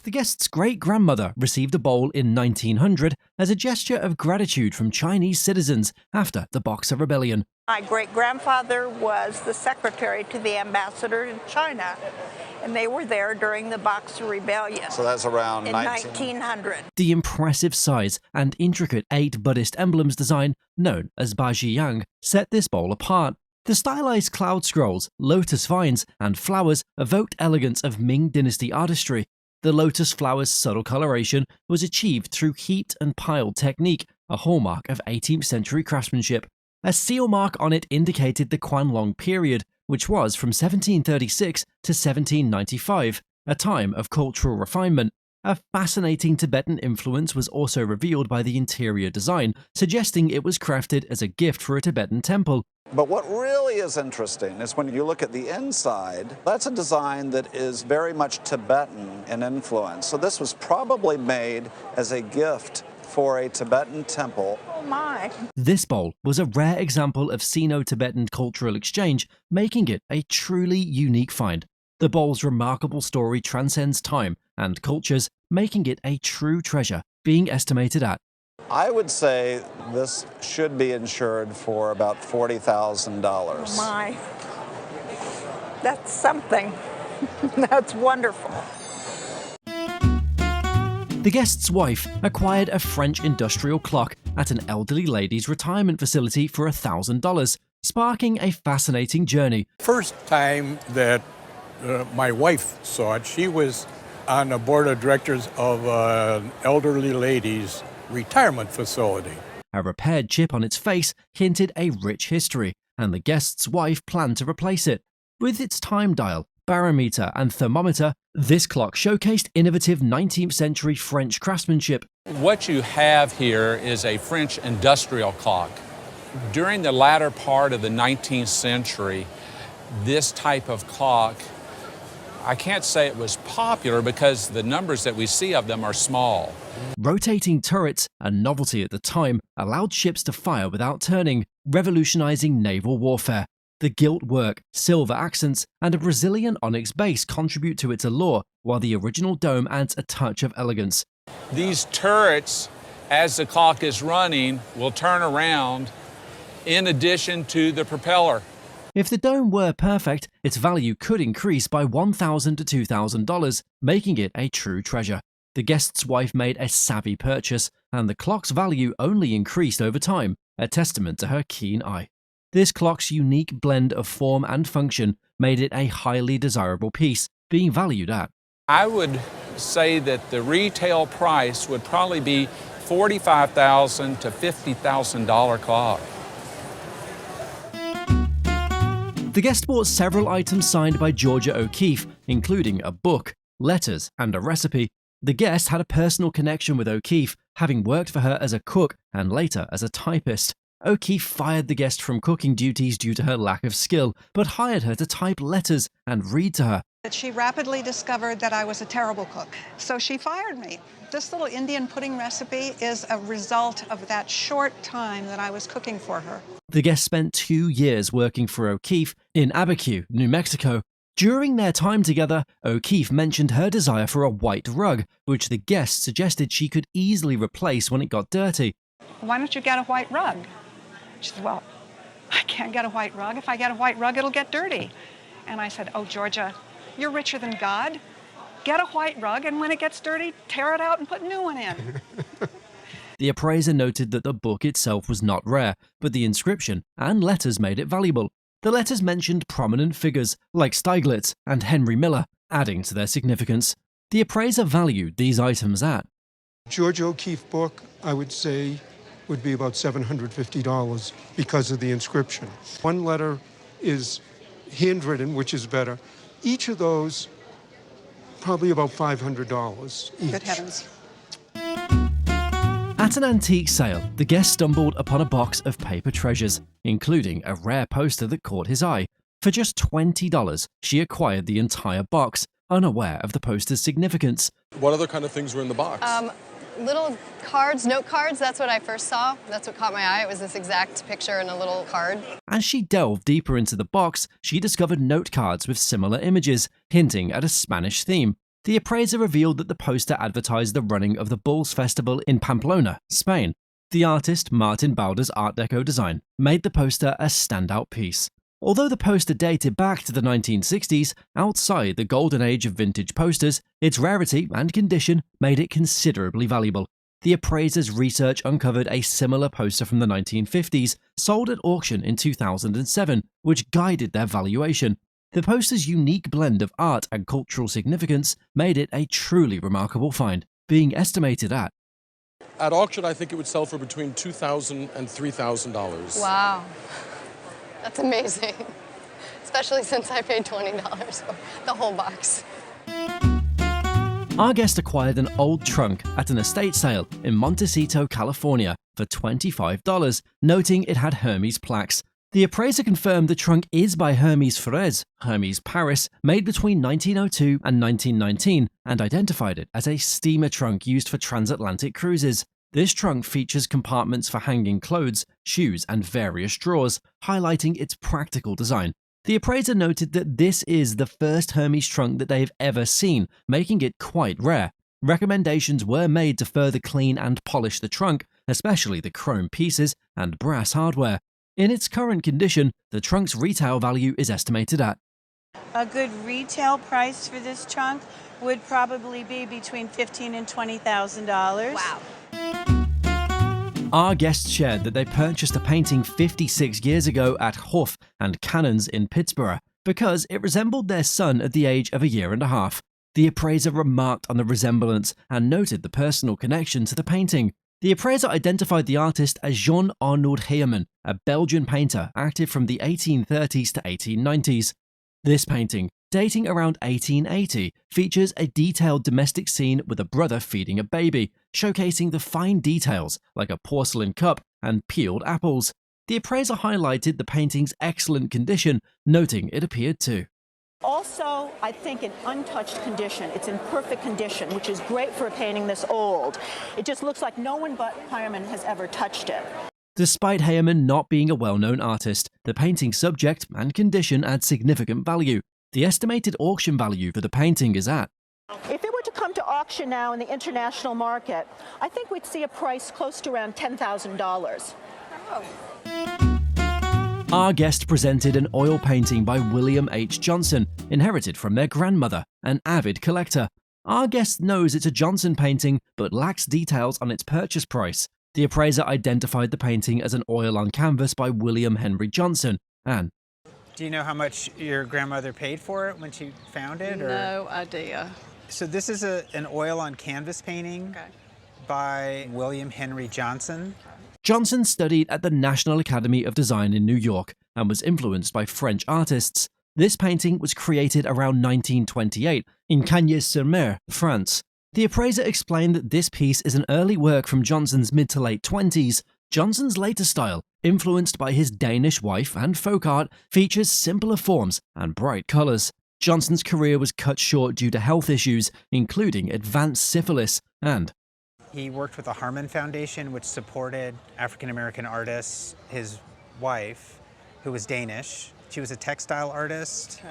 The guest's great-grandmother received a bowl in 1900 as a gesture of gratitude from Chinese citizens after the Boxer Rebellion. My great-grandfather was the secretary to the ambassador in China, and they were there during the Boxer Rebellion. So that's around in 1900. The impressive size and intricate 8 Buddhist emblems design, known as Bajiyang, set this bowl apart. The stylized cloud scrolls, lotus vines, and flowers evoked elegance of Ming Dynasty artistry. The lotus flower's subtle coloration was achieved through heaped and piled technique, a hallmark of 18th century craftsmanship. A seal mark on it indicated the Qianlong period, which was from 1736 to 1795, a time of cultural refinement. A fascinating Tibetan influence was also revealed by the interior design, suggesting it was crafted as a gift for a Tibetan temple. But what really is interesting is when you look at the inside, that's a design that is very much Tibetan in influence. So this was probably made as a gift for a Tibetan temple. Oh my! This bowl was a rare example of Sino-Tibetan cultural exchange, making it a truly unique find. The bowl's remarkable story transcends time and cultures, making it a true treasure, being estimated at, I would say this should be insured for about $40,000. Oh my! That's something. That's wonderful. The guest's wife acquired a French industrial clock at an elderly lady's retirement facility for $1,000, sparking a fascinating journey. First time that my wife saw it, she was on the board of directors of an elderly lady's retirement facility. A repaired chip on its face hinted a rich history, and the guest's wife planned to replace it. With its time dial, barometer, and thermometer, this clock showcased innovative 19th century French craftsmanship. What you have here is a French industrial clock. During the latter part of the 19th century, this type of clock, I can't say it was popular because the numbers that we see of them are small. Rotating turrets, a novelty at the time, allowed ships to fire without turning, revolutionizing naval warfare. The gilt work, silver accents, and a Brazilian onyx base contribute to its allure, while the original dome adds a touch of elegance. These turrets, as the clock is running, will turn around in addition to the propeller. If the dome were perfect, its value could increase by $1,000 to $2,000, making it a true treasure. The guest's wife made a savvy purchase, and the clock's value only increased over time, a testament to her keen eye. This clock's unique blend of form and function made it a highly desirable piece, being valued at, I would say that the retail price would probably be $45,000 to $50,000 clock. The guest bought several items signed by Georgia O'Keeffe, including a book, letters, and a recipe. The guest had a personal connection with O'Keeffe, having worked for her as a cook and later as a typist. O'Keeffe fired the guest from cooking duties due to her lack of skill, but hired her to type letters and read to her. She rapidly discovered that I was a terrible cook, so she fired me. This little Indian pudding recipe is a result of that short time that I was cooking for her. The guest spent 2 years working for O'Keeffe in Abiquiu, New Mexico. During their time together, O'Keeffe mentioned her desire for a white rug, which the guest suggested she could easily replace when it got dirty. Why don't you get a white rug? She said, well, I can't get a white rug. If I get a white rug, it'll get dirty. And I said, oh, Georgia, you're richer than God. Get a white rug, and when it gets dirty, tear it out and put a new one in. The appraiser noted that the book itself was not rare, but the inscription and letters made it valuable. The letters mentioned prominent figures like Stieglitz and Henry Miller, adding to their significance. The appraiser valued these items at, George O'Keeffe book, I would say, would be about $750 because of the inscription. One letter is handwritten, which is better. Each of those, probably about $500 each. Good heavens. At an antique sale, the guest stumbled upon a box of paper treasures, including a rare poster that caught his eye. For just $20, she acquired the entire box, unaware of the poster's significance. What other kind of things were in the box? Little cards, note cards, that's what I first saw. That's what caught my eye. It was this exact picture in a little card. As she delved deeper into the box, she discovered note cards with similar images, hinting at a Spanish theme. The appraiser revealed that the poster advertised the running of the Bulls Festival in Pamplona, Spain. The artist, Martin Bauder's Art Deco design, made the poster a standout piece. Although the poster dated back to the 1960s, outside the golden age of vintage posters, its rarity and condition made it considerably valuable. The appraiser's research uncovered a similar poster from the 1950s, sold at auction in 2007, which guided their valuation. The poster's unique blend of art and cultural significance made it a truly remarkable find, being estimated at auction, I think it would sell for between $2,000 and $3,000. Wow. That's amazing. Especially since I paid $20 for the whole box. Our guest acquired an old trunk at an estate sale in Montecito, California for $25, noting it had Hermes plaques. The appraiser confirmed the trunk is by Hermes Frères, Hermes Paris, made between 1902 and 1919, and identified it as a steamer trunk used for transatlantic cruises. This trunk features compartments for hanging clothes, shoes, and various drawers, highlighting its practical design. The appraiser noted that this is the first Hermes trunk that they've ever seen, making it quite rare. Recommendations were made to further clean and polish the trunk, especially the chrome pieces and brass hardware. In its current condition, the trunk's retail value is estimated at a good retail price for this trunk would probably be between $15,000 and $20,000. Wow. Our guests shared that they purchased a painting 56 years ago at Hoff and Cannons in Pittsburgh because it resembled their son at the age of a year and a half. The appraiser remarked on the resemblance and noted the personal connection to the painting. The appraiser identified the artist as Jean Arnold Heerman, a Belgian painter active from the 1830s to 1890s. This painting, dating around 1880, features a detailed domestic scene with a brother feeding a baby, showcasing the fine details like a porcelain cup and peeled apples. The appraiser highlighted the painting's excellent condition, noting it appeared to also, I think, in untouched condition. It's in perfect condition, which is great for a painting this old. It just looks like no one but Heerman has ever touched it. Despite Heerman not being a well-known artist, the painting's subject and condition add significant value. The estimated auction value for the painting is at if it were to come to auction now in the international market, I think we'd see a price close to around $10,000. Our guest presented an oil painting by William H. Johnson, inherited from their grandmother, an avid collector. Our guest knows it's a Johnson painting, but lacks details on its purchase price. The appraiser identified the painting as an oil on canvas by William Henry Johnson, and do you know how much your grandmother paid for it when she found it? Or? No idea. So this is an oil on canvas painting by William Henry Johnson. Johnson studied at the National Academy of Design in New York and was influenced by French artists. This painting was created around 1928 in Cagnes-sur-Mer, France. The appraiser explained that this piece is an early work from Johnson's mid to late 20s. Johnson's later style, influenced by his Danish wife and folk art, features simpler forms and bright colors. Johnson's career was cut short due to health issues, including advanced syphilis, and he worked with the Harmon Foundation, which supported African-American artists. His wife, who was Danish, she was a textile artist,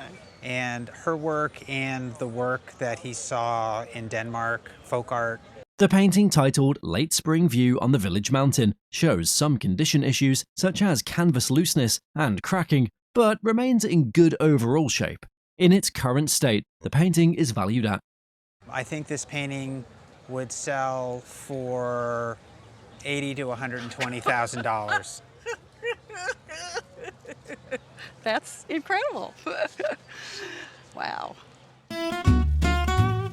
and her work and the work that he saw in Denmark, folk art. The painting, titled Late Spring View on the Village Mountain, shows some condition issues such as canvas looseness and cracking, but remains in good overall shape. In its current state, the painting is valued at I think this painting would sell for $80,000 to $120,000. That's incredible. Wow.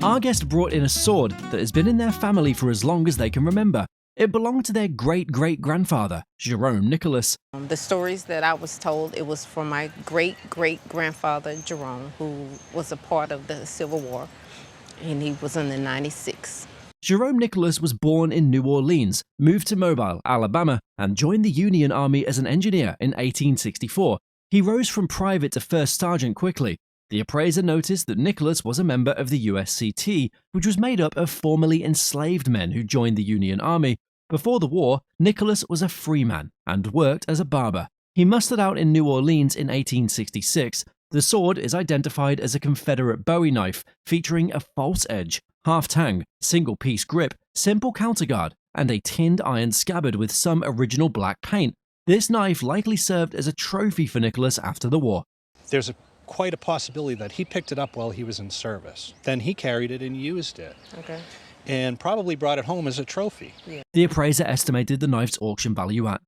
Our guest brought in a sword that has been in their family for as long as they can remember. It belonged to their great-great-grandfather, Jerome Nicholas. The stories that I was told, it was from my great-great-grandfather, Jerome, who was a part of the Civil War, and he was in the 96. Jerome Nicholas was born in New Orleans, moved to Mobile, Alabama, and joined the Union Army as an engineer in 1864. He rose from private to first sergeant quickly. The appraiser noticed that Nicholas was a member of the USCT, which was made up of formerly enslaved men who joined the Union Army. Before the war, Nicholas was a free man and worked as a barber. He mustered out in New Orleans in 1866. The sword is identified as a Confederate Bowie knife featuring a false edge, half-tang, single-piece grip, simple counterguard, and a tinned iron scabbard with some original black paint. This knife likely served as a trophy for Nicholas after the war. There's quite a possibility that he picked it up while he was in service. Then he carried it and used it. Okay. And probably brought it home as a trophy. Yeah. The appraiser estimated the knife's auction value at.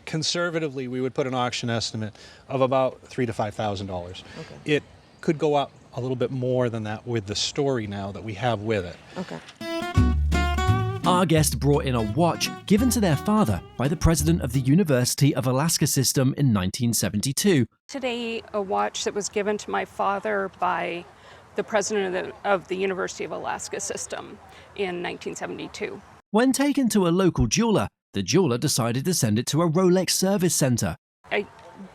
Conservatively, we would put an auction estimate of about $3,000 to $5,000. Okay. It could go up a little bit more than that with the story now that we have with it. Okay. Our guest brought in a watch given to their father by the president of the University of Alaska system in 1972. Today, a watch that was given to my father by the president of the University of Alaska system in 1972. When taken to a local jeweler, the jeweler decided to send it to a Rolex service center. I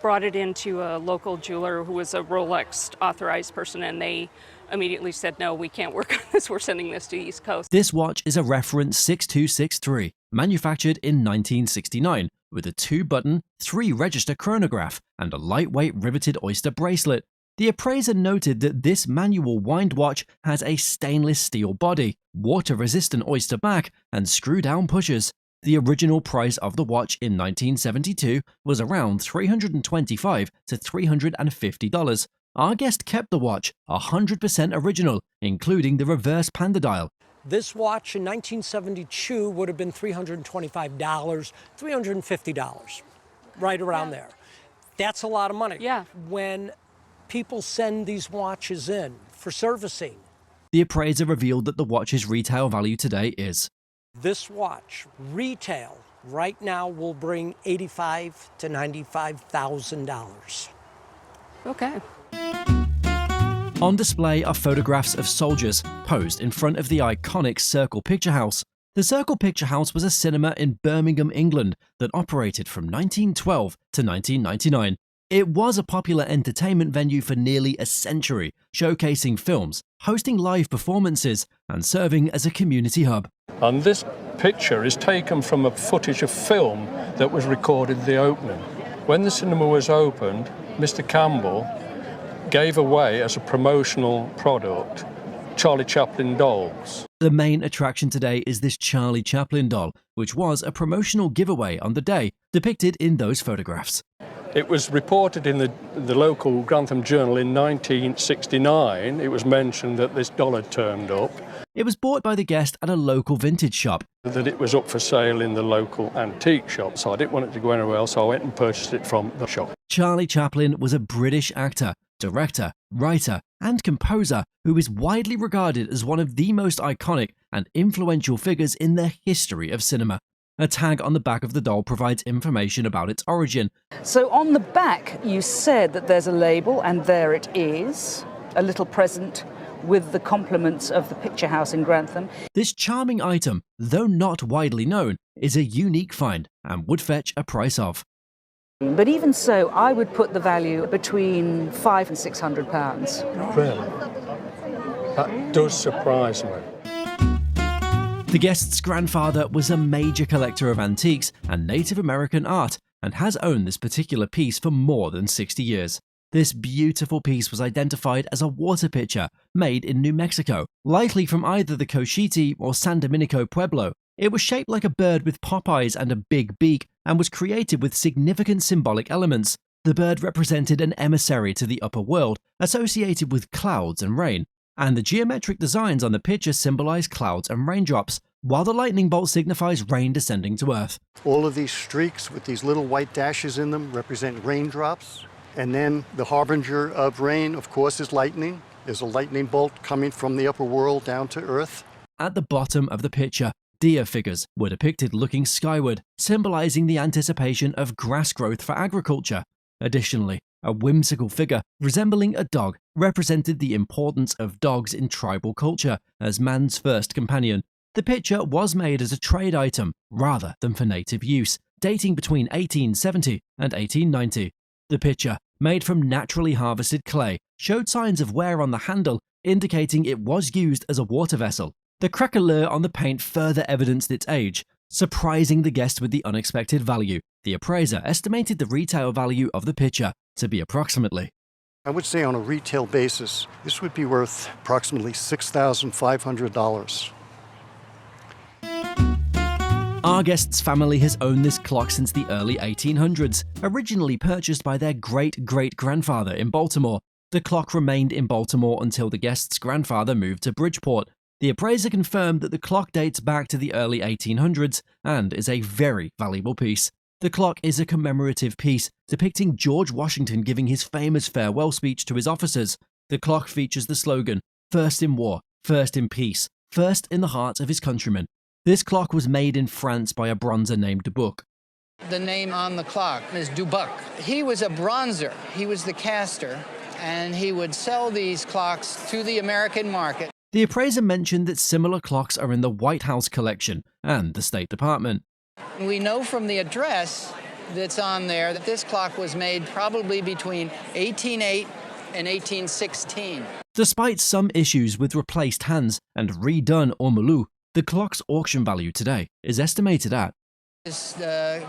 brought it into a local jeweler who was a Rolex authorized person, and they immediately said, no, we can't work on this. We're sending this to East Coast. This watch is a reference 6263, manufactured in 1969, with a 2-button, 3-register chronograph and a lightweight riveted oyster bracelet. The appraiser noted that this manual wind watch has a stainless steel body, water-resistant oyster back, and screw-down pushers. The original price of the watch in 1972 was around $325 to $350. Our guest kept the watch 100% original, including the reverse panda dial. This watch in 1972 would have been $325, $350, right around there. That's a lot of money. Yeah. When people send these watches in for servicing. The appraiser revealed that the watch's retail value today is. This watch, retail, right now will bring $85,000 to $95,000. Okay. On display are photographs of soldiers posed in front of the iconic Circle Picture House. The Circle Picture House was a cinema in Birmingham, England that operated from 1912 to 1999. It was a popular entertainment venue for nearly a century, showcasing films, hosting live performances, and serving as a community hub. And this picture is taken from a footage of film that was recorded at the opening. When the cinema was opened, Mr. Campbell gave away as a promotional product Charlie Chaplin dolls. The main attraction today is this Charlie Chaplin doll, which was a promotional giveaway on the day, depicted in those photographs. It was reported in the local Grantham Journal in 1969. It was mentioned that this doll had turned up. It was bought by the guest at a local vintage shop. That it was up for sale in the local antique shop, so I didn't want it to go anywhere else, so I went and purchased it from the shop. Charlie Chaplin was a British actor, director, writer, and composer who is widely regarded as one of the most iconic and influential figures in the history of cinema. A tag on the back of the doll provides information about its origin. So on the back, you said that there's a label, and there it is, a little present with the compliments of the Picture House in Grantham. This charming item, though not widely known, is a unique find and would fetch a price of. But even so, I would put the value between £500 and £600. Really? That does surprise me. The guest's grandfather was a major collector of antiques and Native American art and has owned this particular piece for more than 60 years. This beautiful piece was identified as a water pitcher made in New Mexico, likely from either the Cochiti or San Domenico Pueblo. It was shaped like a bird with pop eyes and a big beak and was created with significant symbolic elements. The bird represented an emissary to the upper world, associated with clouds and rain, and the geometric designs on the pitcher symbolize clouds and raindrops, while the lightning bolt signifies rain descending to Earth. All of these streaks with these little white dashes in them represent raindrops. And then the harbinger of rain, of course, is lightning. There's a lightning bolt coming from the upper world down to Earth. At the bottom of the picture, deer figures were depicted looking skyward, symbolizing the anticipation of grass growth for agriculture. Additionally, a whimsical figure resembling a dog represented the importance of dogs in tribal culture as man's first companion. The picture was made as a trade item rather than for native use, dating between 1870 and 1890. The pitcher, made from naturally harvested clay, showed signs of wear on the handle, indicating it was used as a water vessel. The craquelure on the paint further evidenced its age, surprising the guest with the unexpected value. The appraiser estimated the retail value of the pitcher to be approximately I would say on a retail basis, this would be worth approximately $6,500. Our guest's family has owned this clock since the early 1800s, originally purchased by their great-great-grandfather in Baltimore. The clock remained in Baltimore until the guest's grandfather moved to Bridgeport. The appraiser confirmed that the clock dates back to the early 1800s and is a very valuable piece. The clock is a commemorative piece depicting George Washington giving his famous farewell speech to his officers. The clock features the slogan, "First in war, first in peace, first in the hearts of his countrymen." This clock was made in France by a bronzer named Dubuc. The name on the clock is Dubuc. He was a bronzer. He was the caster, and he would sell these clocks to the American market. The appraiser mentioned that similar clocks are in the White House collection and the State Department. We know from the address that's on there that this clock was made probably between 1808 and 1816. Despite some issues with replaced hands and redone ormolu, the clock's auction value today is estimated at. This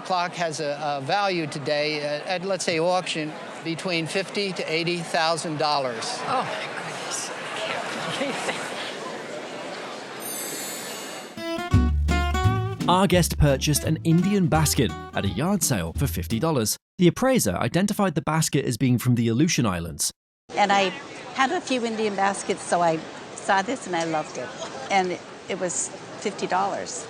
clock has a value today at, let's say, auction between $50,000 to $80,000. Oh, my goodness. I can't believe it. Our guest purchased an Indian basket at a yard sale for $50. The appraiser identified the basket as being from the Aleutian Islands. And I had a few Indian baskets, so I saw this and I loved it. And it was $50.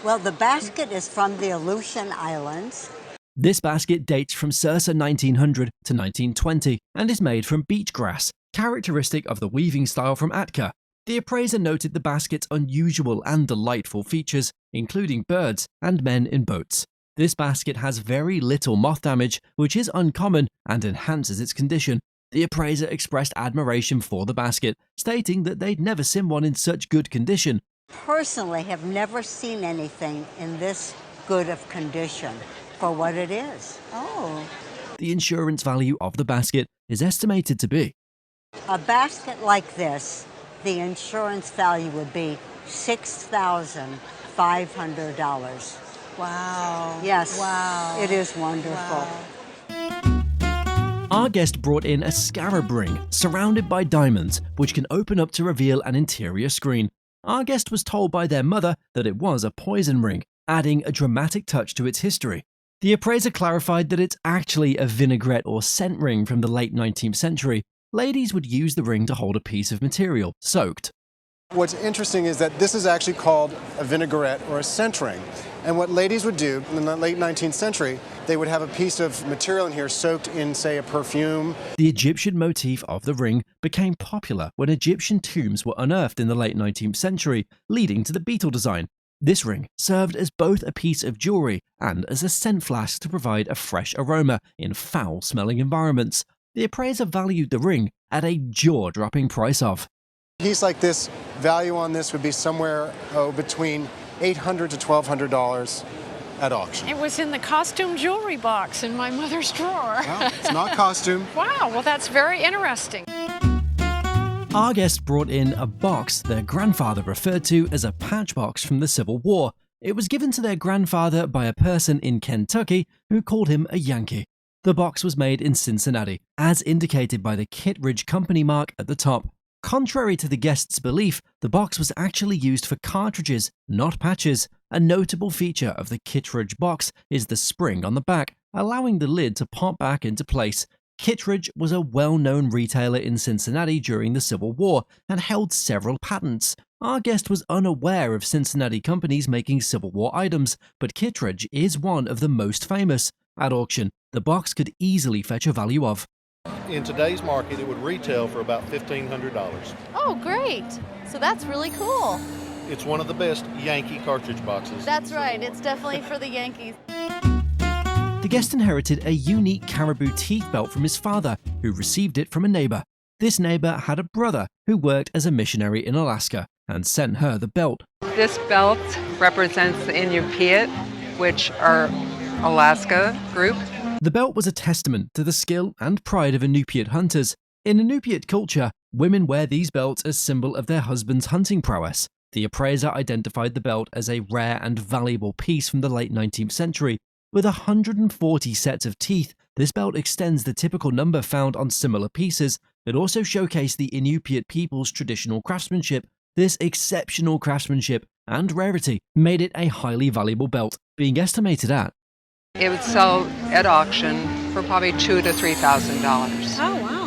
Well, the basket is from the Aleutian Islands. This basket dates from circa 1900 to 1920 and is made from beach grass, characteristic of the weaving style from Atka. The appraiser noted the basket's unusual and delightful features, including birds and men in boats. This basket has very little moth damage, which is uncommon and enhances its condition. The appraiser expressed admiration for the basket, stating that they'd never seen one in such good condition. Personally, have never seen anything in this good of condition for what it is. Oh. The insurance value of the basket is estimated to be. A basket like this, the insurance value would be $6,500. Wow. Yes. Wow. It is wonderful. Wow. Our guest brought in a scarab ring surrounded by diamonds, which can open up to reveal an interior screen. Our guest was told by their mother that it was a poison ring, adding a dramatic touch to its history. The appraiser clarified that it's actually a vinaigrette or scent ring from the late 19th century. Ladies would use the ring to hold a piece of material, soaked. What's interesting is that this is actually called a vinaigrette or a scent ring. And what ladies would do in the late 19th century, they would have a piece of material in here soaked in, say, a perfume. The Egyptian motif of the ring became popular when Egyptian tombs were unearthed in the late 19th century, leading to the beetle design. This ring served as both a piece of jewelry and as a scent flask to provide a fresh aroma in foul-smelling environments. The appraiser valued the ring at a jaw-dropping price of. A piece like this, value on this would be somewhere between $800 to $1,200 at auction. It was in the costume jewelry box in my mother's drawer. Well, it's not costume. Wow, well that's very interesting. Our guest brought in a box their grandfather referred to as a patch box from the Civil War. It was given to their grandfather by a person in Kentucky who called him a Yankee. The box was made in Cincinnati, as indicated by the Kittredge Company mark at the top. Contrary to the guest's belief, the box was actually used for cartridges, not patches. A notable feature of the Kittredge box is the spring on the back, allowing the lid to pop back into place. Kittredge was a well-known retailer in Cincinnati during the Civil War and held several patents. Our guest was unaware of Cincinnati companies making Civil War items, but Kittredge is one of the most famous. At auction, the box could easily fetch a value of. In today's market, it would retail for about $1,500. Oh, great. So that's really cool. It's one of the best Yankee cartridge boxes. That's right. It's definitely for the Yankees. The guest inherited a unique caribou teeth belt from his father, who received it from a neighbor. This neighbor had a brother who worked as a missionary in Alaska and sent her the belt. This belt represents the Inupiat, which are Alaska group. The belt was a testament to the skill and pride of Inupiat hunters. In Inupiat culture, women wear these belts as symbol of their husband's hunting prowess. The appraiser identified the belt as a rare and valuable piece from the late 19th century. With 140 sets of teeth, This belt extends the typical number found on similar pieces. It also showcased the Inupiat people's traditional craftsmanship. This exceptional craftsmanship and rarity made it a highly valuable belt, being estimated at It would sell at auction for probably $2,000 to $3,000. Oh, wow.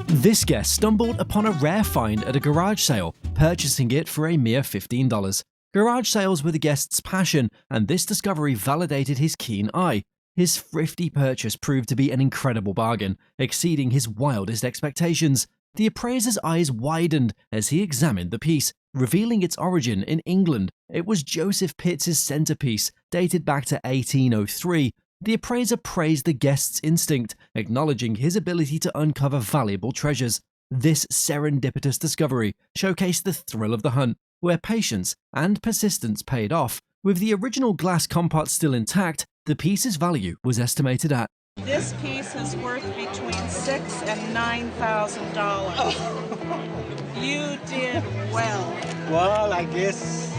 This guest stumbled upon a rare find at a garage sale, purchasing it for a mere $15. Garage sales were the guest's passion, and this discovery validated his keen eye. His thrifty purchase proved to be an incredible bargain, exceeding his wildest expectations. The appraiser's eyes widened as he examined the piece, revealing its origin in England. It was Joseph Pitts' centerpiece, dated back to 1803. The appraiser praised the guest's instinct, acknowledging his ability to uncover valuable treasures. This serendipitous discovery showcased the thrill of the hunt, where patience and persistence paid off. With the original glass compartment still intact, the piece's value was estimated at This piece is worth between $6,000 and $9,000. You did well. Well, I guess.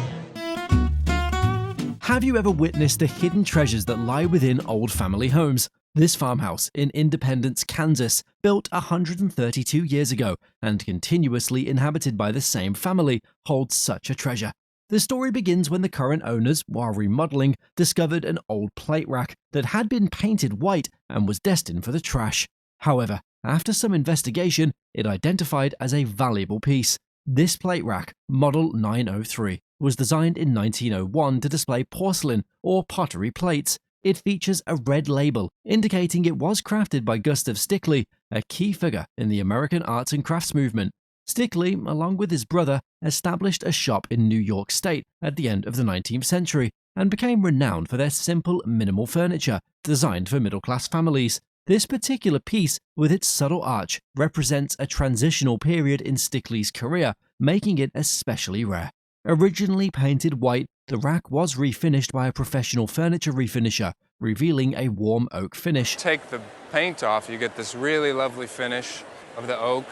Have you ever witnessed the hidden treasures that lie within old family homes? This farmhouse in Independence, Kansas, built 132 years ago and continuously inhabited by the same family, holds such a treasure. The story begins when the current owners, while remodeling, discovered an old plate rack that had been painted white and was destined for the trash. However, after some investigation, it identified as a valuable piece. This plate rack, model 903, was designed in 1901 to display porcelain or pottery plates. It features a red label indicating it was crafted by Gustav Stickley, a key figure in the American arts and crafts movement. Stickley, along with his brother, established a shop in New York State at the end of the 19th century and became renowned for their simple, minimal furniture designed for middle-class families. This particular piece, with its subtle arch, represents a transitional period in Stickley's career, making it especially rare. Originally painted white, the rack was refinished by a professional furniture refinisher, revealing a warm oak finish. Take the paint off, you get this really lovely finish of the oak,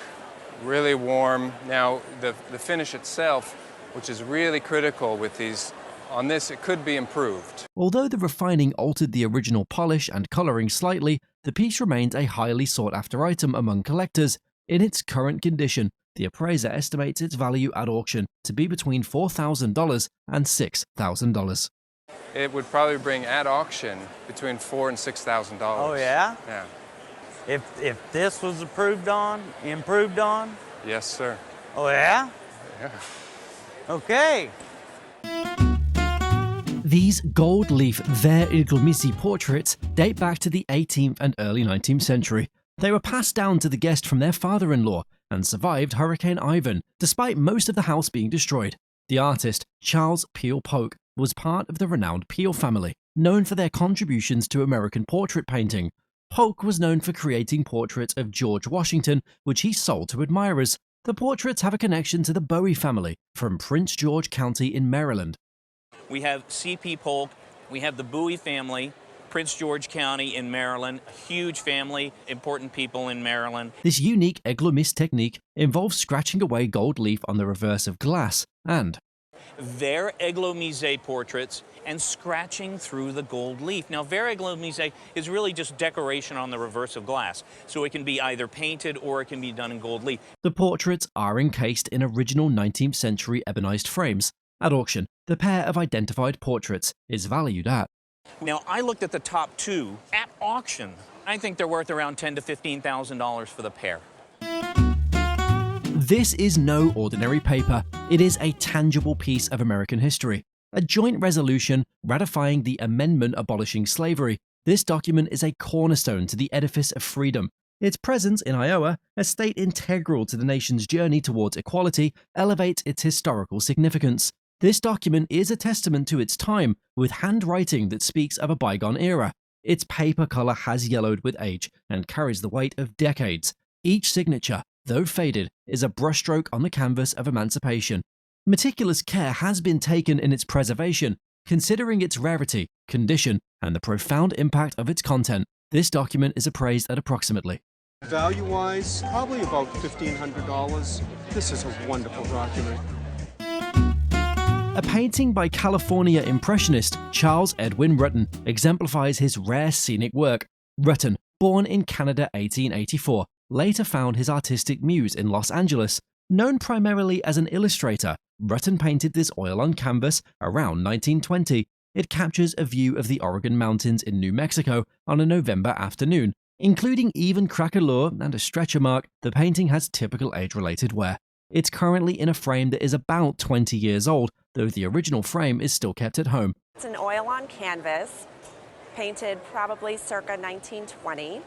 really warm. Now, the finish itself, which is really critical with these, on this, it could be improved. Although the refining altered the original polish and coloring slightly, the piece remains a highly sought-after item among collectors. In its current condition, the appraiser estimates its value at auction to be between $4,000 and $6,000. It would probably bring at auction between $4,000 and $6,000. Oh, yeah? Yeah. If this was improved on? Yes, sir. Oh, yeah? Yeah. Okay. These gold leaf Ver Iglemisi portraits date back to the 18th and early 19th century. They were passed down to the guest from their father-in-law and survived Hurricane Ivan, despite most of the house being destroyed. The artist, Charles Peel Polk, was part of the renowned Peel family, known for their contributions to American portrait painting. Polk was known for creating portraits of George Washington, which he sold to admirers. The portraits have a connection to the Bowie family from Prince George County in Maryland. We have C.P. Polk, we have the Bowie family, Prince George County in Maryland, a huge family, important people in Maryland. This unique Eglomis technique involves scratching away gold leaf on the reverse of glass and Ver Eglomise portraits and scratching through the gold leaf. Now, Ver Eglomise is really just decoration on the reverse of glass, so it can be either painted or it can be done in gold leaf. The portraits are encased in original 19th century ebonized frames. At auction, the pair of identified portraits is valued at. Now, I looked at the top two at auction. I think they're worth around $10,000 to $15,000 for the pair. This is no ordinary paper. It is a tangible piece of American history. A joint resolution ratifying the amendment abolishing slavery. This document is a cornerstone to the edifice of freedom. Its presence in Iowa, a state integral to the nation's journey towards equality, elevates its historical significance. This document is a testament to its time, with handwriting that speaks of a bygone era. Its paper color has yellowed with age and carries the weight of decades. Each signature, though faded, is a brushstroke on the canvas of emancipation. Meticulous care has been taken in its preservation, considering its rarity, condition, and the profound impact of its content. This document is appraised at approximately value-wise, probably about $1,500. This is a wonderful document. A painting by California impressionist Charles Edwin Rutten exemplifies his rare scenic work. Rutten, born in Canada 1884, later found his artistic muse in Los Angeles. Known primarily as an illustrator, Rutten painted this oil on canvas around 1920. It captures a view of the Oregon Mountains in New Mexico on a November afternoon. Including even craquelure and a stretcher mark, the painting has typical age-related wear. It's currently in a frame that is about 20 years old, though the original frame is still kept at home. It's an oil on canvas, painted probably circa 1920,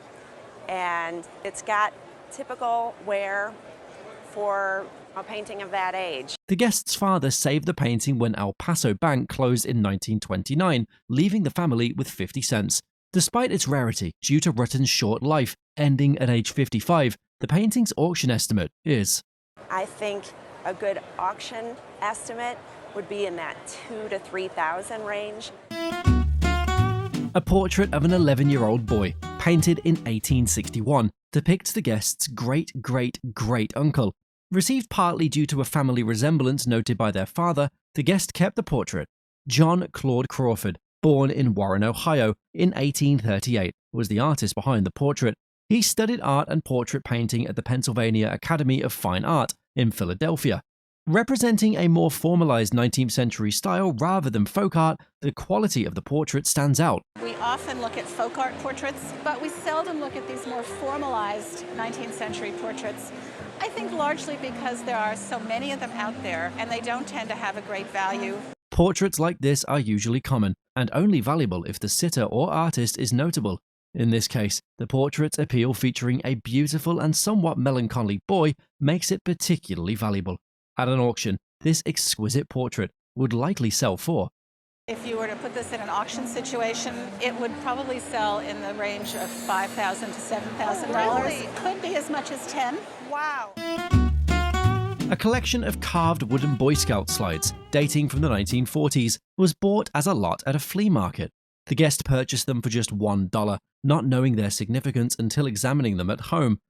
and it's got typical wear for a painting of that age. The guest's father saved the painting when El Paso Bank closed in 1929, leaving the family with 50 cents. Despite its rarity, due to Rutten's short life, ending at age 55, the painting's auction estimate is... I think a good auction estimate would be in that $2,000 to $3,000 range. A portrait of an 11-year-old boy, painted in 1861, depicts the guest's great-great-great-uncle. Received partly due to a family resemblance noted by their father, the guest kept the portrait. John Claude Crawford, born in Warren, Ohio, in 1838, was the artist behind the portrait. He studied art and portrait painting at the Pennsylvania Academy of Fine Art in Philadelphia. Representing a more formalized 19th century style rather than folk art, the quality of the portrait stands out. We often look at folk art portraits, but we seldom look at these more formalized 19th century portraits. I think largely because there are so many of them out there and they don't tend to have a great value. Portraits like this are usually common and only valuable if the sitter or artist is notable. In this case, the portrait's appeal featuring a beautiful and somewhat melancholy boy makes it particularly valuable. At an auction, this exquisite portrait would likely sell for... If you were to put this in an auction situation, it would probably sell in the range of $5,000 to $7,000. Oh, really? Could be as much as 10. Wow. A collection of carved wooden Boy Scout slides, dating from the 1940s, was bought as a lot at a flea market. The guest purchased them for just $1, not knowing their significance until examining them at home.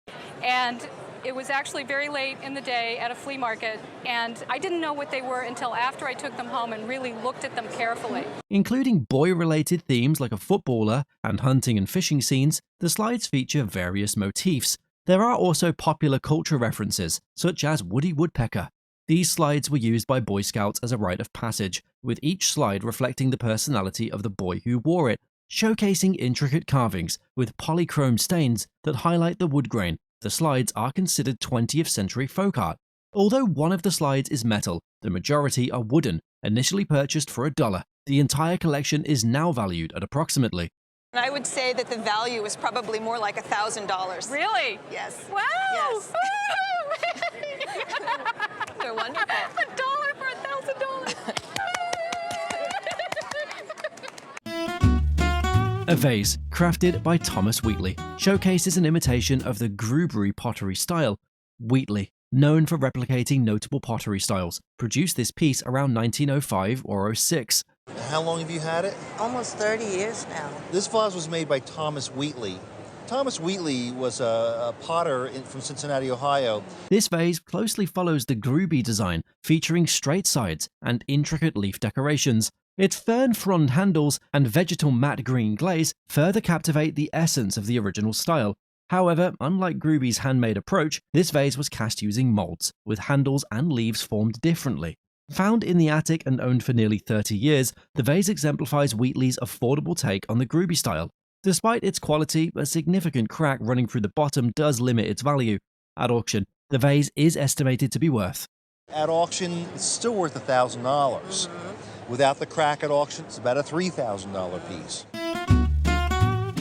And it was actually very late in the day at a flea market, and I didn't know what they were until after I took them home and really looked at them carefully. Including boy-related themes like a footballer and hunting and fishing scenes, the slides feature various motifs. There are also popular culture references, such as Woody Woodpecker. These slides were used by Boy Scouts as a rite of passage, with each slide reflecting the personality of the boy who wore it, showcasing intricate carvings with polychrome stains that highlight the wood grain. The slides are considered 20th century folk art. Although one of the slides is metal, the majority are wooden, initially purchased for $1. The entire collection is now valued at approximately... I would say that the value is probably more like $1,000. Really? Yes. Wow! Yes. They're wonderful. $1 for $1,000. A vase, crafted by Thomas Wheatley, showcases an imitation of the Grewbury pottery style. Wheatley, known for replicating notable pottery styles, produced this piece around 1905 or 06. How long have you had it? Almost 30 years now. This vase was made by Thomas Wheatley. Thomas Wheatley was a potter from Cincinnati, Ohio. This vase closely follows the Grewbury design, featuring straight sides and intricate leaf decorations. Its fern frond handles and vegetal matte green glaze further captivate the essence of the original style. However, unlike Grewbury's handmade approach, this vase was cast using molds, with handles and leaves formed differently. Found in the attic and owned for nearly 30 years, the vase exemplifies Wheatley's affordable take on the Grewbury style. Despite its quality, a significant crack running through the bottom does limit its value. At auction, the vase is estimated to be worth... At auction, it's still worth $1,000. Without the crack at auction, it's about a $3,000 piece.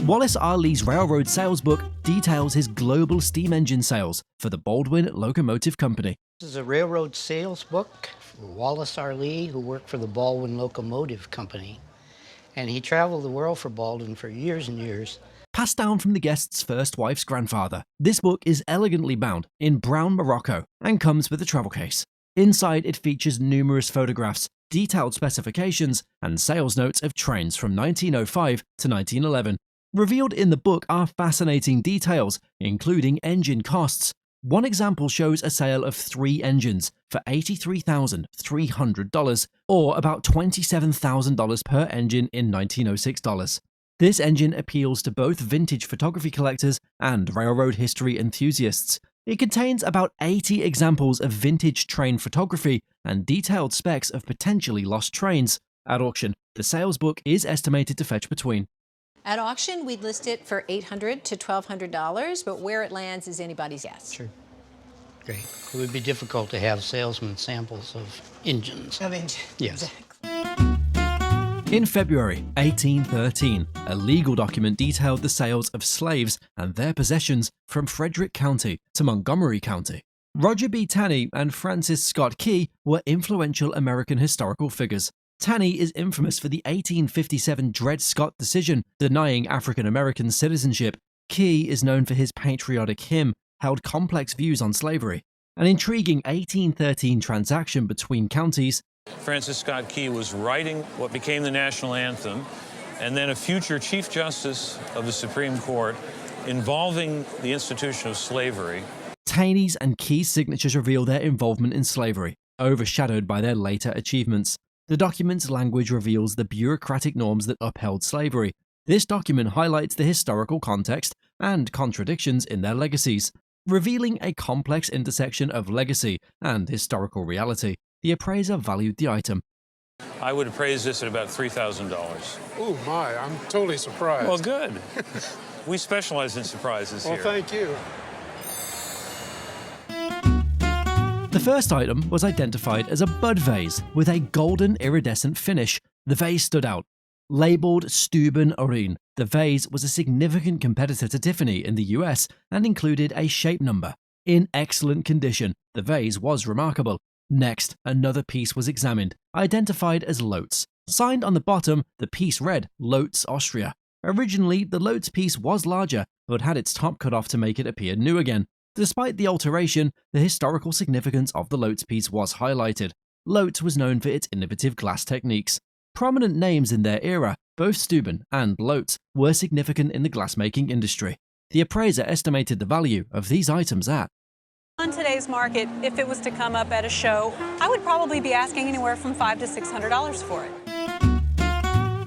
Wallace R. Lee's Railroad Sales Book details his global steam engine sales for the Baldwin Locomotive Company. This is a railroad sales book for Wallace R. Lee, who worked for the Baldwin Locomotive Company. And he traveled the world for Baldwin for years and years. Passed down from the guest's first wife's grandfather, this book is elegantly bound in brown Morocco and comes with a travel case. Inside, it features numerous photographs, detailed specifications, and sales notes of trains from 1905 to 1911. Revealed in the book are fascinating details, including engine costs. One example shows a sale of 3 engines for $83,300, or about $27,000 per engine in 1906 dollars. This engine appeals to both vintage photography collectors and railroad history enthusiasts. It contains about 80 examples of vintage train photography and detailed specs of potentially lost trains. At auction, the sales book is estimated to fetch between. At auction, we'd list it for $800 to $1,200, but where it lands is anybody's guess. Sure. Great. It would be difficult to have salesman samples of engines. Yes. In February 1813, a legal document detailed the sales of slaves and their possessions from Frederick County to Montgomery County. Roger B. Taney and Francis Scott Key were influential American historical figures. Taney is infamous for the 1857 Dred Scott decision denying African Americans citizenship. Key is known for his patriotic hymn, held complex views on slavery. An intriguing 1813 transaction between counties. Francis Scott Key was writing what became the national anthem, and then a future Chief Justice of the Supreme Court involving the institution of slavery. Taney's and Key's signatures reveal their involvement in slavery, overshadowed by their later achievements. The document's language reveals the bureaucratic norms that upheld slavery. This document highlights the historical context and contradictions in their legacies, revealing a complex intersection of legacy and historical reality. The appraiser valued the item. I would appraise this at about $3,000. Oh my, I'm totally surprised. Well, good. We specialize in surprises here. Well, thank you. The first item was identified as a bud vase with a golden iridescent finish. The vase stood out. Labeled Steuben Urin, the vase was a significant competitor to Tiffany in the US and included a shape number. In excellent condition, the vase was remarkable. Next, another piece was examined, identified as Lotz. Signed on the bottom, the piece read Lotz, Austria. Originally, the Lotz piece was larger, but had its top cut off to make it appear new again. Despite the alteration, the historical significance of the Lotz piece was highlighted. Lotz was known for its innovative glass techniques. Prominent names in their era, both Steuben and Lotz, were significant in the glassmaking industry. The appraiser estimated the value of these items at. On today's market, if it was to come up at a show, I would probably be asking anywhere from $500 to $600 for it.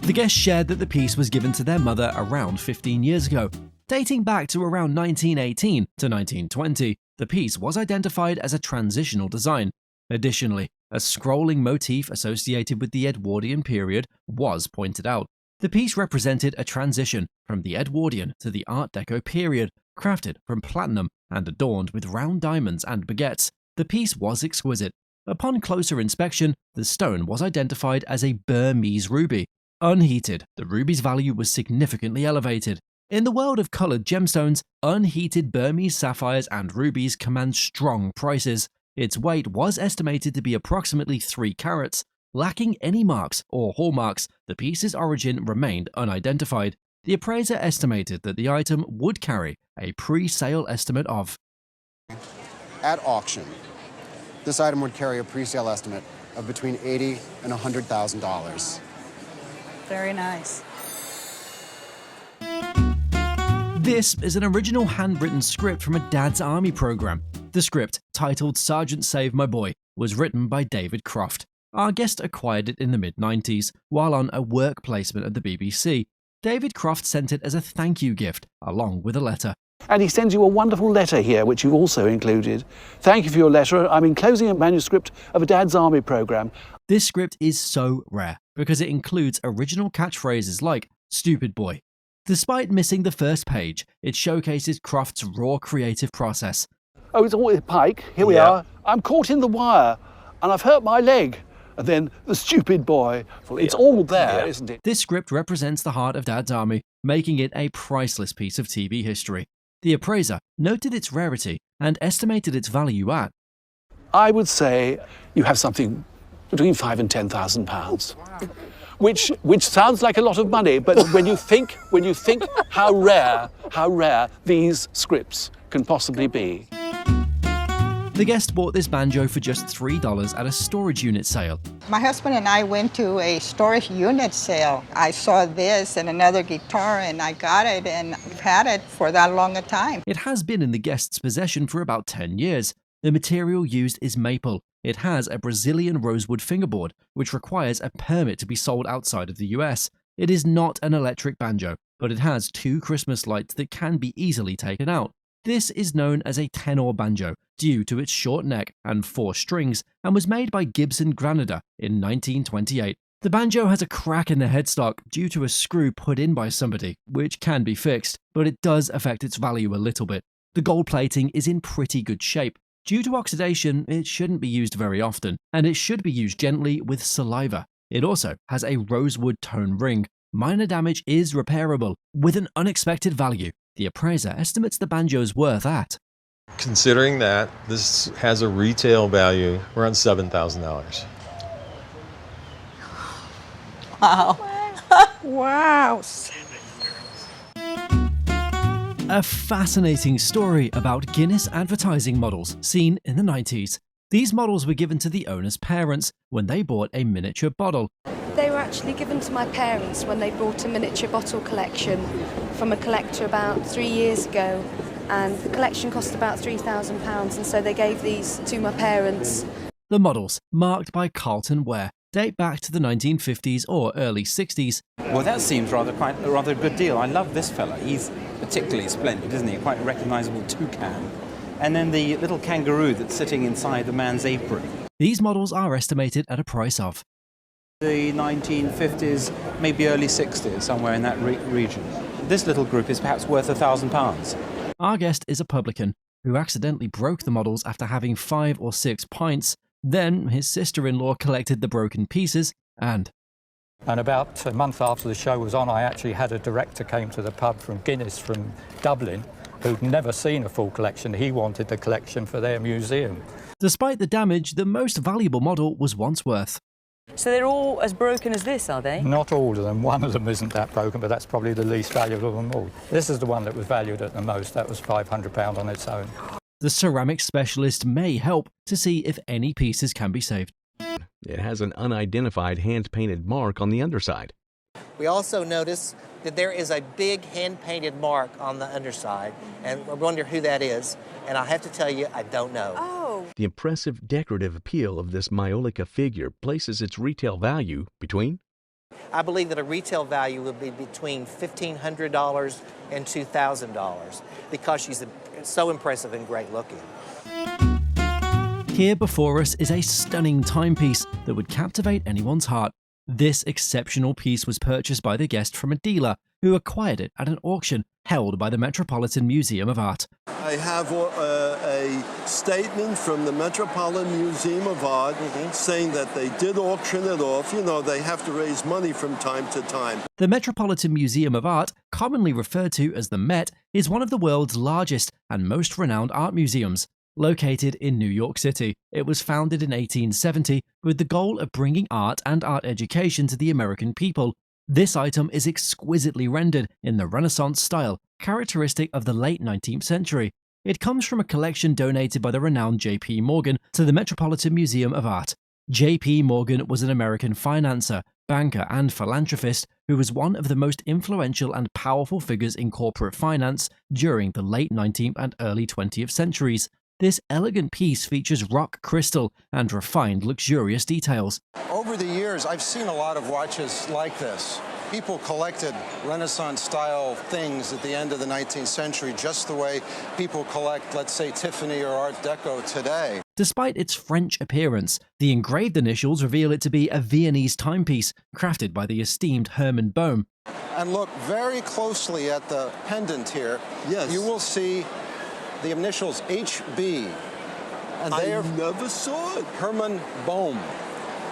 The guests shared that the piece was given to their mother around 15 years ago. Dating back to around 1918 to 1920, the piece was identified as a transitional design. Additionally, a scrolling motif associated with the Edwardian period was pointed out. The piece represented a transition from the Edwardian to the Art Deco period, crafted from platinum and adorned with round diamonds and baguettes. The piece was exquisite. Upon closer inspection, the stone was identified as a Burmese ruby. Unheated, the ruby's value was significantly elevated. In the world of colored gemstones, unheated Burmese sapphires and rubies command strong prices. Its weight was estimated to be approximately 3 carats. Lacking any marks or hallmarks, the piece's origin remained unidentified. The appraiser estimated that the item would carry a pre-sale estimate of. At auction, this item would carry a pre-sale estimate of between $80,000 and $100,000. Very nice. This is an original handwritten script from a Dad's Army program. The script, titled Sergeant Save My Boy, was written by David Croft. Our guest acquired it in the mid-90s, while on a work placement at the BBC. David Croft sent it as a thank you gift, along with a letter. And he sends you a wonderful letter here, which you've also included. Thank you for your letter. I'm enclosing a manuscript of a Dad's Army program. This script is so rare because it includes original catchphrases like, stupid boy. Despite missing the first page, it showcases Croft's raw creative process. Oh, it's all with Pike. Here we are. I'm caught in the wire, and I've hurt my leg. And then the stupid boy. Well, it's all there, isn't it? This script represents the heart of Dad's Army, making it a priceless piece of TV history. The appraiser noted its rarity and estimated its value at. I would say you have something between £5,000 and £10,000, which sounds like a lot of money, but when you think how rare these scripts can possibly be. The guest bought this banjo for just $3 at a storage unit sale. My husband and I went to a storage unit sale. I saw this and another guitar and I got it, and I've had it for that long a time. It has been in the guest's possession for about 10 years. The material used is maple. It has a Brazilian rosewood fingerboard, which requires a permit to be sold outside of the US. It is not an electric banjo, but it has 2 Christmas lights that can be easily taken out. This is known as a tenor banjo due to its short neck and 4 strings, and was made by Gibson Granada in 1928. The banjo has a crack in the headstock due to a screw put in by somebody, which can be fixed, but it does affect its value a little bit. The gold plating is in pretty good shape. Due to oxidation, it shouldn't be used very often, and it should be used gently with saliva. It also has a rosewood tone ring. Minor damage is repairable. With an unexpected value, the appraiser estimates the banjo's worth at. Considering that, this has a retail value around $7,000. Wow. Wow. A fascinating story about Guinness advertising models seen in the 90s. These models were given to the owner's parents when they bought a miniature bottle. They were actually given to my parents when they bought a miniature bottle collection from a collector about 3 years ago, and the collection cost about £3,000, and so they gave these to my parents. The models, marked by Carlton Ware, date back to the 1950s or early 60s. Well, that seems rather a good deal. I love this fella. He's particularly splendid, isn't he? Quite a recognisable toucan. And then the little kangaroo that's sitting inside the man's apron. These models are estimated at a price of the 1950s, maybe early 60s, somewhere in that region. This little group is perhaps worth £1,000. Our guest is a publican who accidentally broke the models after having 5 or 6 pints. Then his sister-in-law collected the broken pieces and about a month after the show was on, I actually had a director came to the pub from Guinness from Dublin who'd never seen a full collection. He wanted the collection for their museum. Despite the damage, the most valuable model was once worth. So they're all as broken as this, are they? Not all of them. One of them isn't that broken, but that's probably the least valuable of them all. This is the one that was valued at the most. That was £500 on its own. The ceramic specialist may help to see if any pieces can be saved. It has an unidentified hand-painted mark on the underside. We also notice that there is a big hand-painted mark on the underside, and I wonder who that is, and I have to tell you, I don't know. Oh. The impressive decorative appeal of this Maiolica figure places its retail value between? I believe that a retail value would be between $1,500 and $2,000 because she's so impressive and great looking. Here before us is a stunning timepiece that would captivate anyone's heart. This exceptional piece was purchased by the guest from a dealer who acquired it at an auction held by the Metropolitan Museum of Art. I have a statement from the Metropolitan Museum of Art saying that they did auction it off. You know, they have to raise money from time to time. The Metropolitan Museum of Art, commonly referred to as the Met, is one of the world's largest and most renowned art museums. Located in New York City, it was founded in 1870 with the goal of bringing art and art education to the American people. This item is exquisitely rendered in the Renaissance style, characteristic of the late 19th century. It comes from a collection donated by the renowned J.P. Morgan to the Metropolitan Museum of Art. J.P. Morgan was an American financier, banker, and philanthropist who was one of the most influential and powerful figures in corporate finance during the late 19th and early 20th centuries. This elegant piece features rock crystal and refined, luxurious details. Over the years, I've seen a lot of watches like this. People collected Renaissance-style things at the end of the 19th century, just the way people collect, let's say, Tiffany or Art Deco today. Despite its French appearance, the engraved initials reveal it to be a Viennese timepiece, crafted by the esteemed Herman Bohm. And look very closely at the pendant here. Yes. You will see the initials HB. And they never saw it. Herman Bohm,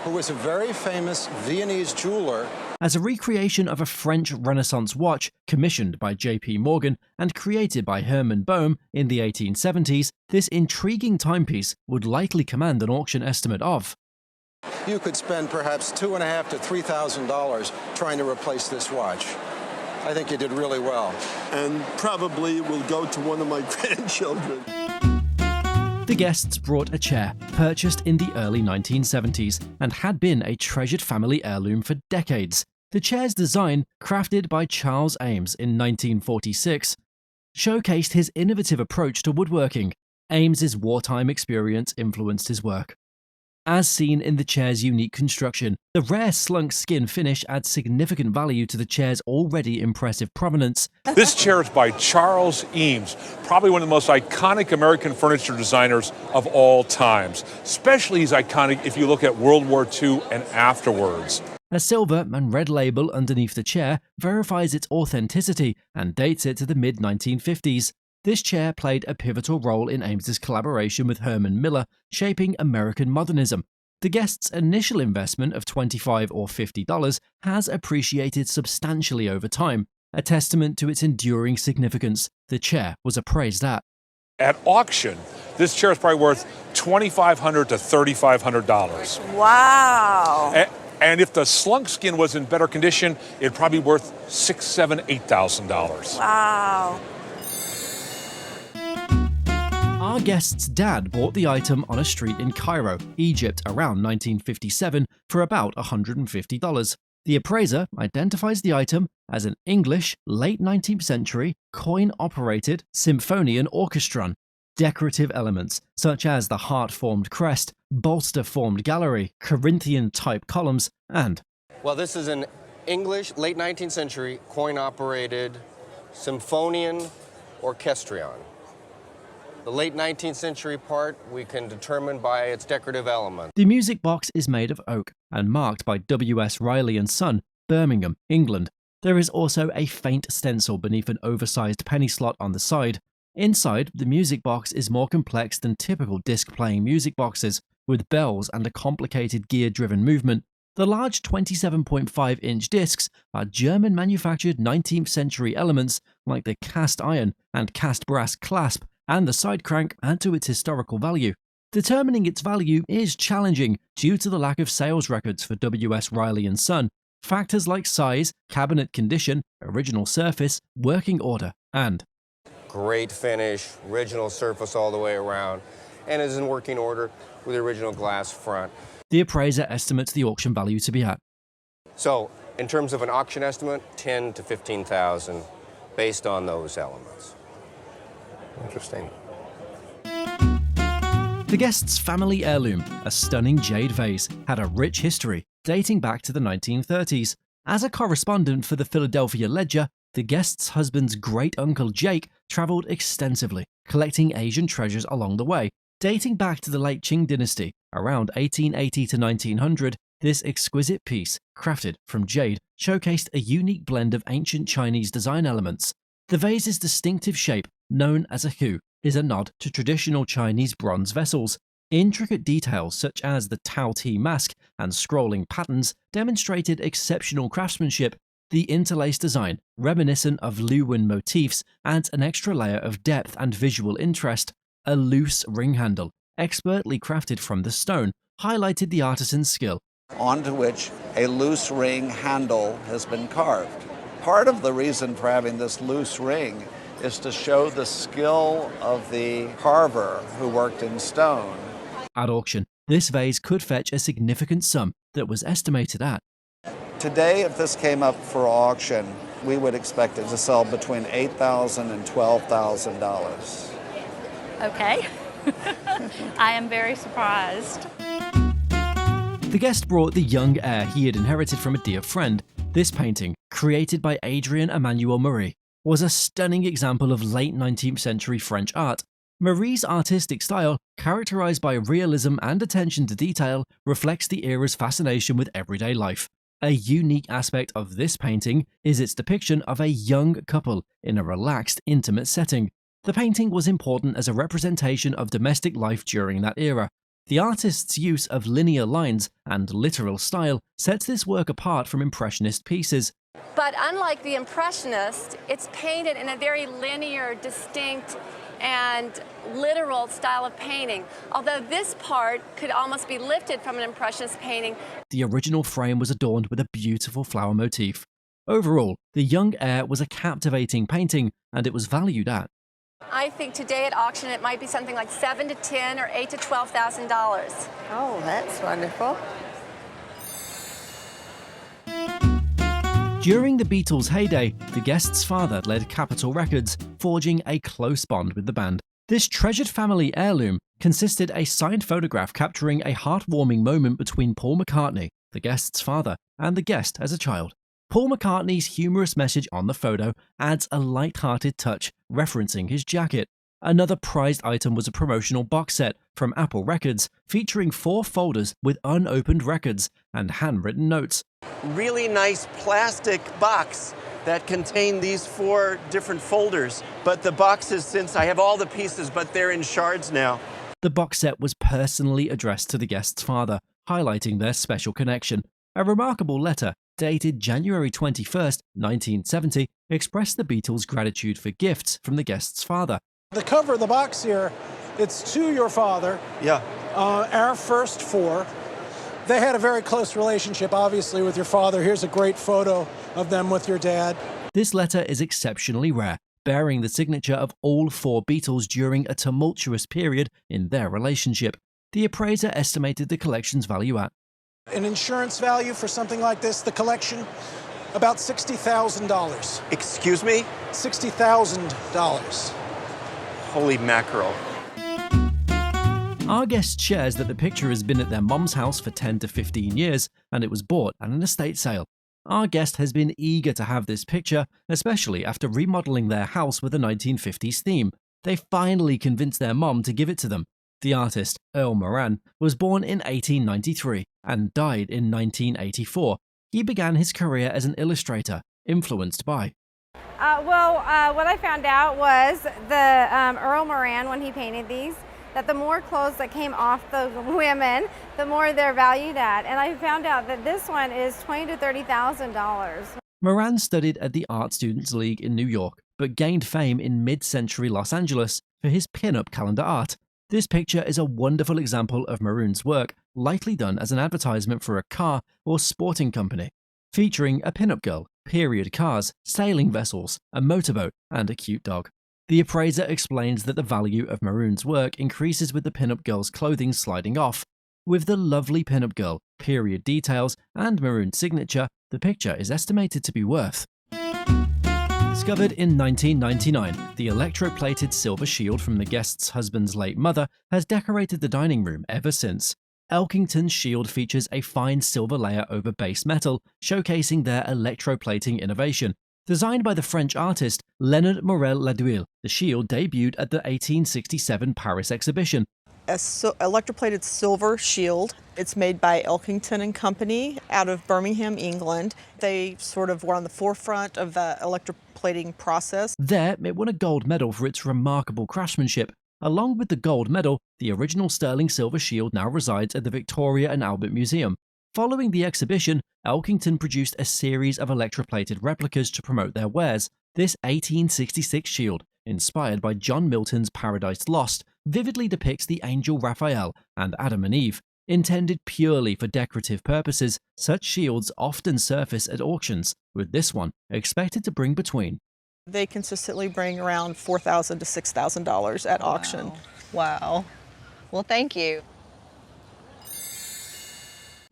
who was a very famous Viennese jeweler. As a recreation of a French Renaissance watch commissioned by J.P. Morgan and created by Herman Bohm in the 1870s, this intriguing timepiece would likely command an auction estimate of. You could spend perhaps $2,500 to $3,000 trying to replace this watch. I think you did really well. And probably will go to one of my grandchildren. The guests brought a chair purchased in the early 1970s and had been a treasured family heirloom for decades. The chair's design, crafted by Charles Ames in 1946, showcased his innovative approach to woodworking. Ames's wartime experience influenced his work. As seen in the chair's unique construction, the rare slunk skin finish adds significant value to the chair's already impressive provenance. This chair is by Charles Eames, probably one of the most iconic American furniture designers of all times. Especially he's iconic if you look at World War II and afterwards. A silver and red label underneath the chair verifies its authenticity and dates it to the mid-1950s. This chair played a pivotal role in Ames's collaboration with Herman Miller, shaping American modernism. The guests' initial investment of $25 or $50 has appreciated substantially over time, a testament to its enduring significance. The chair was appraised at auction, this chair is probably worth $2,500 to $3,500. Wow. And if the slunk skin was in better condition, it'd probably be worth $6,000, $7,000, $8,000. Wow. Our guest's dad bought the item on a street in Cairo, Egypt around 1957 for about $150. The appraiser identifies the item as an English, late 19th century, coin-operated symphonian orchestron. Decorative elements, such as the heart-formed crest, bolster-formed gallery, Corinthian-type columns, and... Well, this is an English, late 19th century, coin-operated symphonian orchestrion. The late 19th century part we can determine by its decorative element. The music box is made of oak and marked by W.S. Riley & Son, Birmingham, England. There is also a faint stencil beneath an oversized penny slot on the side. Inside, the music box is more complex than typical disc-playing music boxes, with bells and a complicated gear-driven movement. The large 27.5-inch discs are German-manufactured 19th century elements like the cast iron and cast brass clasp, and the side crank add to its historical value. Determining its value is challenging due to the lack of sales records for W.S. Riley & Son. Factors like size, cabinet condition, original surface, working order, and Great finish, original surface all the way around, and is in working order with the original glass front. The appraiser estimates the auction value to be at. So, in terms of an auction estimate, $10,000 to $15,000 based on those elements. Interesting. The guest's family heirloom, a stunning jade vase, had a rich history dating back to the 1930s. As a correspondent for the Philadelphia Ledger, the guest's husband's great-uncle Jake traveled extensively, collecting Asian treasures along the way. Dating back to the late Qing dynasty, around 1880 to 1900, this exquisite piece, crafted from jade, showcased a unique blend of ancient Chinese design elements. The vase's distinctive shape, known as a hu, is a nod to traditional Chinese bronze vessels. Intricate details such as the Tao Ti mask and scrolling patterns demonstrated exceptional craftsmanship. The interlaced design, reminiscent of Luwen motifs, adds an extra layer of depth and visual interest. A loose ring handle, expertly crafted from the stone, highlighted the artisan's skill. Onto which a loose ring handle has been carved. Part of the reason for having this loose ring is to show the skill of the carver who worked in stone. At auction, this vase could fetch a significant sum that was estimated at. Today, if this came up for auction, we would expect it to sell between $8,000 and $12,000. Okay. I am very surprised. The guest brought the young heir he had inherited from a dear friend. This painting, created by Adrien Emmanuel Marie, was a stunning example of late 19th century French art. Marie's artistic style, characterized by realism and attention to detail, reflects the era's fascination with everyday life. A unique aspect of this painting is its depiction of a young couple in a relaxed, intimate setting. The painting was important as a representation of domestic life during that era. The artist's use of linear lines and literal style sets this work apart from Impressionist pieces. But unlike the Impressionist, it's painted in a very linear, distinct, and literal style of painting. Although this part could almost be lifted from an Impressionist painting. The original frame was adorned with a beautiful flower motif. Overall, The Young Heir was a captivating painting, and it was valued at I think today at auction it might be something like $7,000 to $10,000 or $8,000 to $12,000. Oh, that's wonderful. During the Beatles' heyday, the Guest's father led Capitol Records, forging a close bond with the band. This treasured family heirloom consisted a signed photograph capturing a heartwarming moment between Paul McCartney, the Guest's father, and the Guest as a child. Paul McCartney's humorous message on the photo adds a light-hearted touch, referencing his jacket. Another prized item was a promotional box set from Apple Records, featuring 4 folders with unopened records and handwritten notes. Really nice plastic box that contained these 4 different folders. But the boxes, since I have all the pieces, but they're in shards now. The box set was personally addressed to the Guest's father, highlighting their special connection. A remarkable letter, dated January 21st, 1970, expressed the Beatles' gratitude for gifts from the Guest's father. The cover of the box here, it's to your father. Yeah. Our first 4. They had a very close relationship, obviously, with your father. Here's a great photo of them with your dad. This letter is exceptionally rare, bearing the signature of all 4 Beatles during a tumultuous period in their relationship. The appraiser estimated the collection's value at An insurance value for something like this, the collection, about $60,000. Excuse me? $60,000. Holy mackerel. Our guest shares that the picture has been at their mom's house for 10 to 15 years, and it was bought at an estate sale. Our guest has been eager to have this picture, especially after remodeling their house with a 1950s theme. They finally convinced their mom to give it to them. The artist, Earl Moran, was born in 1893 and died in 1984. He began his career as an illustrator, influenced by what I found out was the Earl Moran, when he painted these, that the more clothes that came off the women, the more they're valued at. And I found out that this one is $20,000 to $30,000. Moran studied at the Art Students League in New York, but gained fame in mid-century Los Angeles for his pin-up calendar art. This picture is a wonderful example of Maroon's work, likely done as an advertisement for a car or sporting company, featuring a pin-up girl, period cars, sailing vessels, a motorboat, and a cute dog. The appraiser explains that the value of Maroon's work increases with the pin-up girl's clothing sliding off. With the lovely pin-up girl, period details, and Maroon's signature, the picture is estimated to be worth. Discovered in 1999, the electroplated silver shield from the Guest's husband's late mother has decorated the dining room ever since. Elkington's shield features a fine silver layer over base metal, showcasing their electroplating innovation. Designed by the French artist Leonard Morel-Laduille, the shield debuted at the 1867 Paris exhibition. A electroplated silver shield. It's made by Elkington and Company out of Birmingham, England. They sort of were on the forefront of the electroplating process. There, it won a gold medal for its remarkable craftsmanship. Along with the gold medal, the original sterling silver shield now resides at the Victoria and Albert Museum. Following the exhibition, Elkington produced a series of electroplated replicas to promote their wares. This 1866 shield, inspired by John Milton's Paradise Lost, vividly depicts the angel Raphael and Adam and Eve. Intended purely for decorative purposes, such shields often surface at auctions, with this one expected to bring between. They consistently bring around $4,000 to $6,000 at auction. Wow. Well, thank you.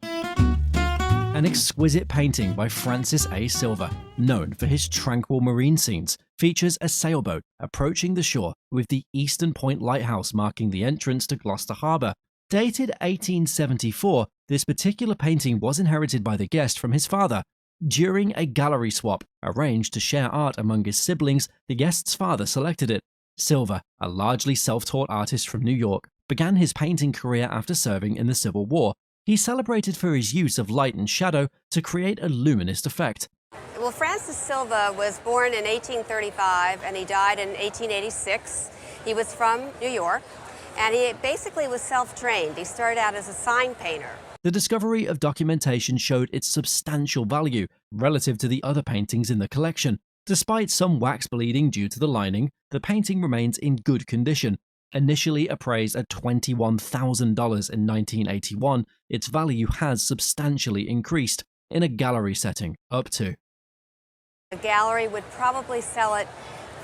An exquisite painting by Francis A. Silver, known for his tranquil marine scenes, features a sailboat approaching the shore with the Eastern Point Lighthouse marking the entrance to Gloucester Harbour. Dated 1874, this particular painting was inherited by the Guest from his father. During a gallery swap arranged to share art among his siblings, the Guest's father selected it. Silver, a largely self-taught artist from New York, began his painting career after serving in the Civil War. He's celebrated for his use of light and shadow to create a luminous effect. Well, Francis Silva was born in 1835 and he died in 1886. He was from New York and he basically was self-trained. He started out as a sign painter. The discovery of documentation showed its substantial value relative to the other paintings in the collection. Despite some wax bleeding due to the lining, the painting remains in good condition. Initially appraised at $21,000 in 1981, its value has substantially increased, in a gallery setting, up to. The gallery would probably sell it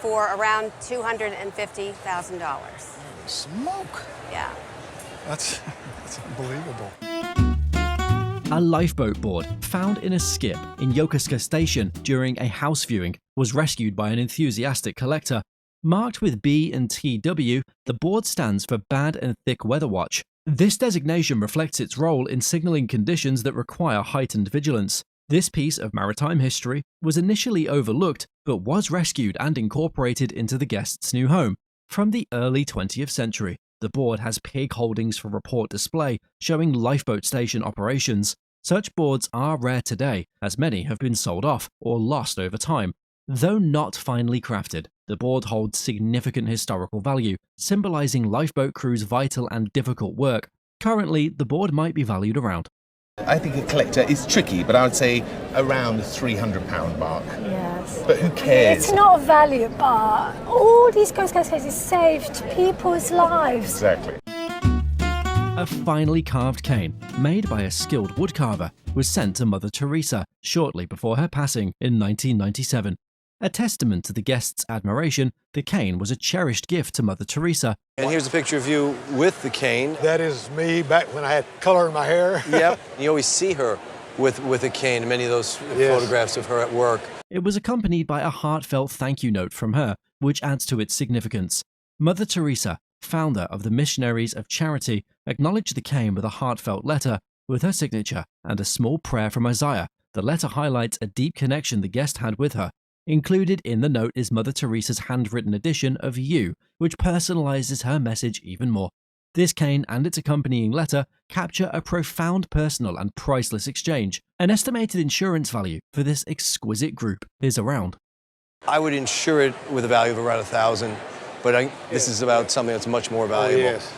for around $250,000. Smoke! Yeah. That's unbelievable. A lifeboat board found in a skip in Yokosuka Station during a house viewing was rescued by an enthusiastic collector. Marked with B and TW, the board stands for Bad and Thick Weather Watch. This designation reflects its role in signaling conditions that require heightened vigilance. This piece of maritime history was initially overlooked, but was rescued and incorporated into the guest's new home. From the early 20th century, the board has pig holdings for report display, showing lifeboat station operations. Such boards are rare today, as many have been sold off or lost over time. Though not finely crafted, the board holds significant historical value, symbolizing lifeboat crews' vital and difficult work. Currently, the board might be valued around. I think a collector is tricky, but I would say around the £300 mark. Yes. But who cares? It's not a value, but all these ghost cases saved people's lives. Exactly. A finely carved cane, made by a skilled woodcarver, was sent to Mother Teresa shortly before her passing in 1997. A testament to the guests' admiration, the cane was a cherished gift to Mother Teresa. And here's a picture of you with the cane. That is me back when I had color in my hair. Yep. You always see her with a cane in many of those photographs of her at work. It was accompanied by a heartfelt thank you note from her, which adds to its significance. Mother Teresa, founder of the Missionaries of Charity, acknowledged the cane with a heartfelt letter, with her signature and a small prayer from Isaiah. The letter highlights a deep connection the guest had with her. Included in the note is Mother Teresa's handwritten edition of You, which personalizes her message even more. This cane and its accompanying letter capture a profound personal and priceless exchange. An estimated insurance value for this exquisite group is around. I would insure it with a value of around $1,000, but this is about something that's much more valuable. Oh, yes.